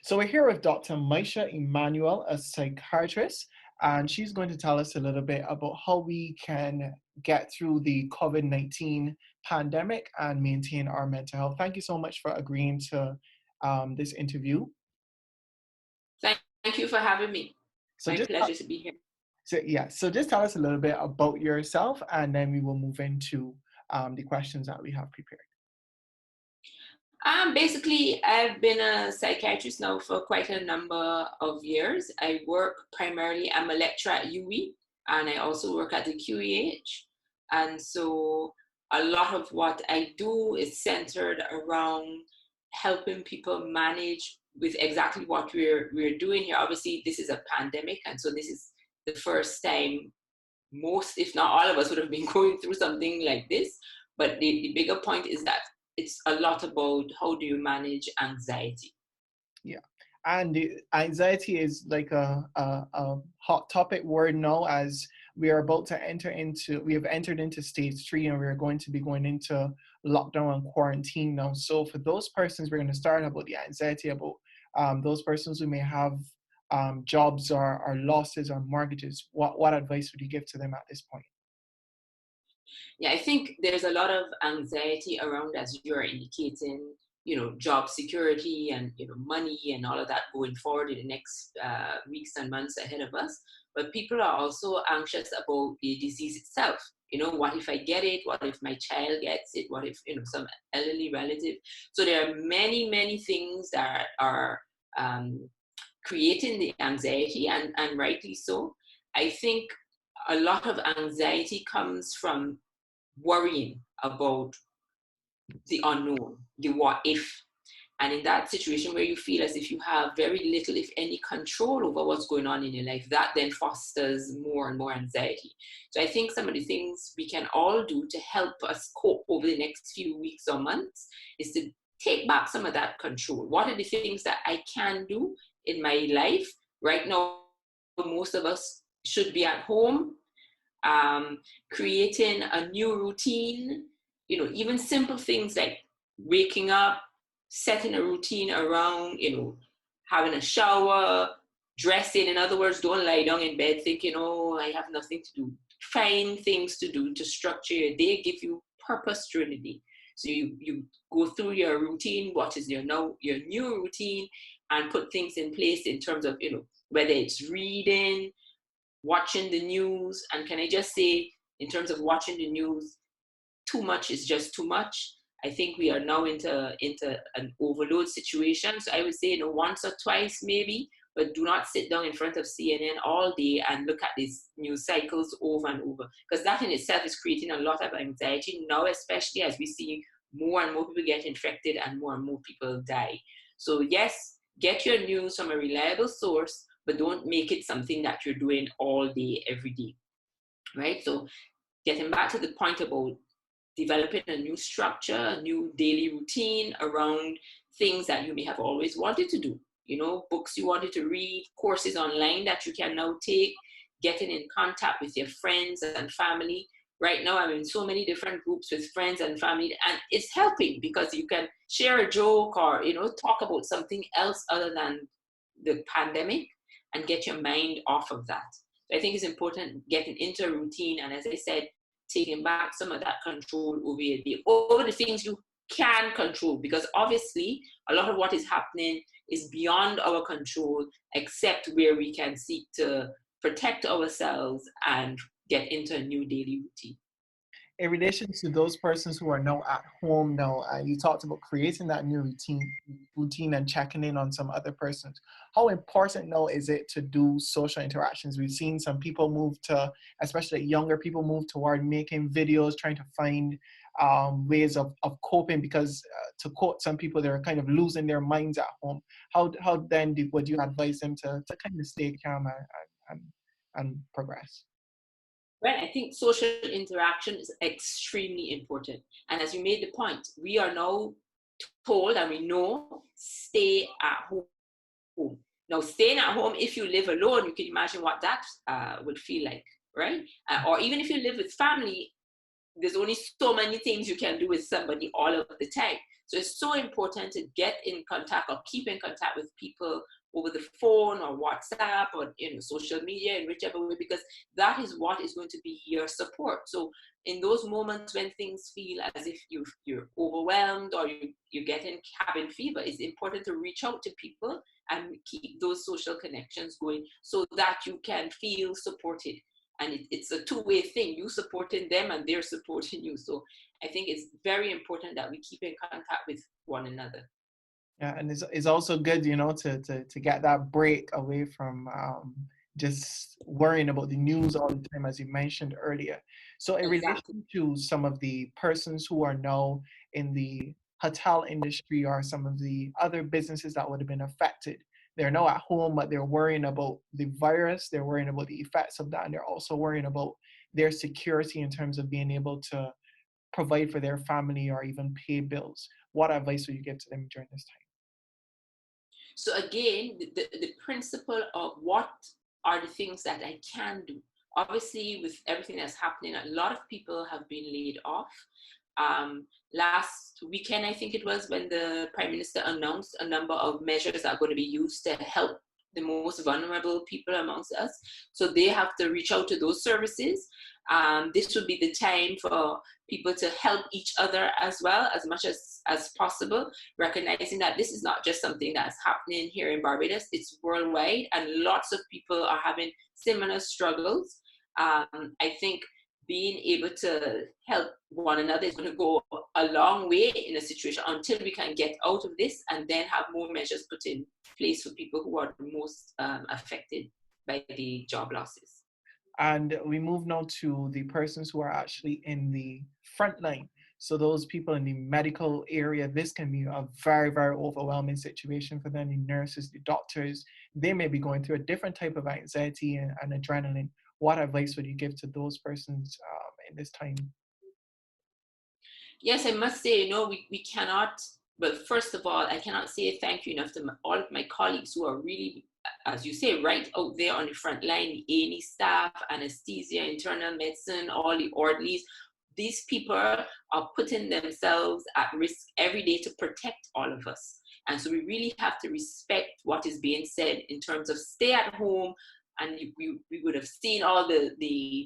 So we're here with Dr. Maisha Emmanuel, a psychiatrist, and she's going to tell us a little bit about how we can get through the COVID-19 pandemic and maintain our mental health. Thank you so much for agreeing to this interview. Thank you for having me. So My pleasure to be here. So just tell us a little bit about yourself, and then we will move into the questions that we have prepared. Basically, I've been a psychiatrist now for quite a number of years. I work primarily, I'm a lecturer at UWI, and I also work at the QEH. And so a lot of what I do is centered around helping people manage with exactly what we're doing here. Obviously, this is a pandemic, and so this is the first time most, if not all of us, would have been going through something like this. But the bigger point is that it's a lot about how do you manage anxiety. Yeah, and the anxiety is like a hot topic word now, as we are about to we have entered into stage 3, and we're going to be going into lockdown and quarantine now. So for those persons, we're going to start about the anxiety about those persons who may have jobs or losses or mortgages. What advice would you give to them at this point? Yeah, I think there's a lot of anxiety around, as you're indicating, job security and, money and all of that going forward in the next weeks and months ahead of us. But people are also anxious about the disease itself. What if I get it? What if my child gets it? What if, some elderly relative? So there are many, many things that are creating the anxiety, and rightly so. I think a lot of anxiety comes from worrying about the unknown, the what if. And in that situation where you feel as if you have very little, if any, control over what's going on in your life, that then fosters more and more anxiety. So I think some of the things we can all do to help us cope over the next few weeks or months is to take back some of that control. What are the things that I can do in my life? Right now, most of us should be at home. Creating a new routine, even simple things like waking up, setting a routine around, having a shower, dressing. In other words, don't lie down in bed thinking, oh, I have nothing to do. Find things to do to structure your day, give you purpose during the day. So you go through your routine, what is your new routine, and put things in place in terms of, whether it's reading, watching the news. And can I just say, in terms of watching the news, too much is just too much. I think we are now into an overload situation. So I would say, once or twice maybe, but do not sit down in front of CNN all day and look at these news cycles over and over, because that in itself is creating a lot of anxiety now, especially as we see more and more people get infected and more people die. So yes, get your news from a reliable source, but don't make it something that you're doing all day, every day, right? So getting back to the point about developing a new structure, a new daily routine around things that you may have always wanted to do, books you wanted to read, courses online that you can now take, getting in contact with your friends and family. Right now, I'm in so many different groups with friends and family, and it's helping because you can share a joke or, talk about something else other than the pandemic and get your mind off of that. So I think it's important getting into a routine, and as I said, taking back some of that control over your day, over the things you can control, because obviously a lot of what is happening is beyond our control, except where we can seek to protect ourselves and get into a new daily routine. In relation to those persons who are now at home now, you talked about creating that new routine and checking in on some other persons. How important now is it to do social interactions? We've seen some people move to, especially younger people, move toward making videos, trying to find ways of coping, because to quote some people, they're kind of losing their minds at home. How then would you advise them to kind of stay calm and progress? Well, I think social interaction is extremely important. And as you made the point, we are now told and we know, stay at home. Now, staying at home, if you live alone, you can imagine what that would feel like, right? Or even if you live with family, there's only so many things you can do with somebody all of the time. So it's so important to get in contact or keep in contact with people over the phone or WhatsApp or social media in whichever way, because that is what is going to be your support. So in those moments when things feel as if you're overwhelmed or you're getting cabin fever, it's important to reach out to people and keep those social connections going so that you can feel supported. And it's a two-way thing, you supporting them and they're supporting you. So I think it's very important that we keep in contact with one another. Yeah, and it's also good, to get that break away from just worrying about the news all the time, as you mentioned earlier. So in Exactly. relation to some of the persons who are now in the hotel industry or some of the other businesses that would have been affected, they're now at home, but they're worrying about the virus, they're worrying about the effects of that, and they're also worrying about their security in terms of being able to provide for their family or even pay bills. What advice would you give to them during this time? So again, the principle of what are the things that I can do. Obviously, with everything that's happening, a lot of people have been laid off. Last weekend, I think it was, when the Prime Minister announced a number of measures that are going to be used to help the most vulnerable people amongst us. So they have to reach out to those services. This would be the time for people to help each other as well, as much as possible, recognizing that this is not just something that's happening here in Barbados, it's worldwide, and lots of people are having similar struggles. I think being able to help one another is going to go a long way in a situation until we can get out of this and then have more measures put in place for people who are the most affected by the job losses. And we move now to the persons who are actually in the front line. So those people in the medical area, this can be a very, very overwhelming situation for them. The nurses, the doctors, they may be going through a different type of anxiety and adrenaline. What advice would you give to those persons in this time? Yes, I must say, we cannot, but first of all, I cannot say thank you enough to all of my colleagues who are really, as you say, right out there on the front line, the A&E staff, anesthesia, internal medicine, all the orderlies. These people are putting themselves at risk every day to protect all of us. And so we really have to respect what is being said in terms of stay at home. And we would have seen all the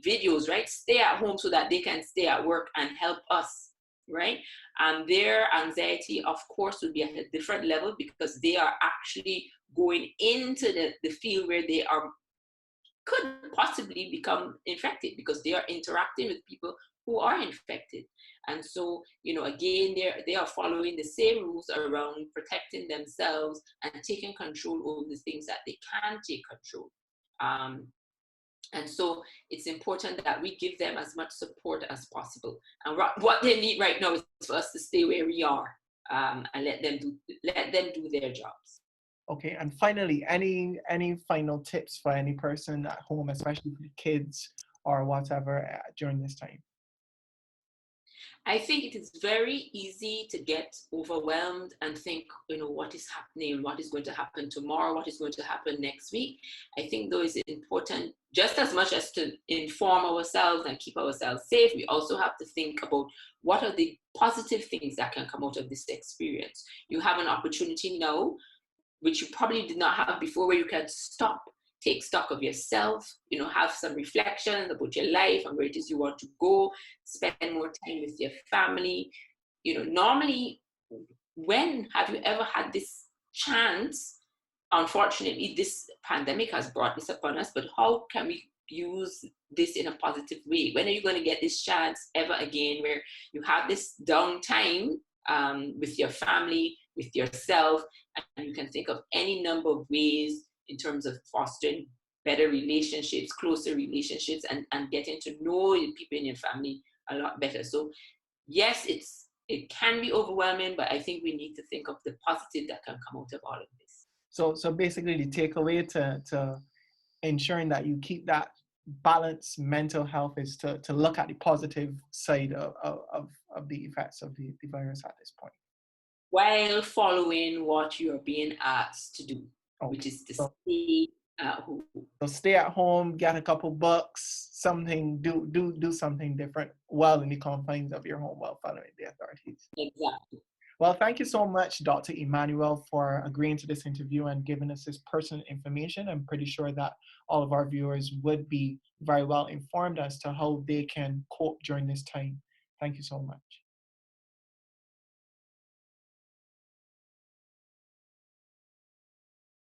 videos, right? Stay at home so that they can stay at work and help us, right? And their anxiety, of course, would be at a different level because they are actually going into the field where they could possibly become infected because they are interacting with people who are infected. And so, again, they are following the same rules around protecting themselves and taking control over the things that they can take control. Um, and so it's important that we give them as much support as possible. And what they need right now is for us to stay where we are, and let them do their jobs. Okay, and finally, any final tips for any person at home, especially for the kids or whatever, during this time? I think it is very easy to get overwhelmed and think, what is happening, what is going to happen tomorrow, what is going to happen next week. I think though it's important, just as much as to inform ourselves and keep ourselves safe, we also have to think about what are the positive things that can come out of this experience. You have an opportunity now, which you probably did not have before, where you can stop, take stock of yourself, have some reflection about your life and where it is you want to go, spend more time with your family. Normally, when have you ever had this chance? Unfortunately, this pandemic has brought this upon us, but how can we use this in a positive way? When are you going to get this chance ever again where you have this downtime with your family, with yourself, and you can think of any number of ways in terms of fostering better relationships, closer relationships, and getting to know the people in your family a lot better. So yes, it can be overwhelming, but I think we need to think of the positive that can come out of all of this. So basically, the takeaway to ensuring that you keep that balanced mental health is to look at the positive side of the effects of the virus at this point. While following what you're being asked to do, which Okay. is to stay at home. So stay at home, get a couple bucks, something, do something different while in the confines of your home while following the authorities. Exactly. Well, thank you so much, Dr. Emmanuel, for agreeing to this interview and giving us this personal information. I'm pretty sure that all of our viewers would be very well informed as to how they can cope during this time. Thank you so much.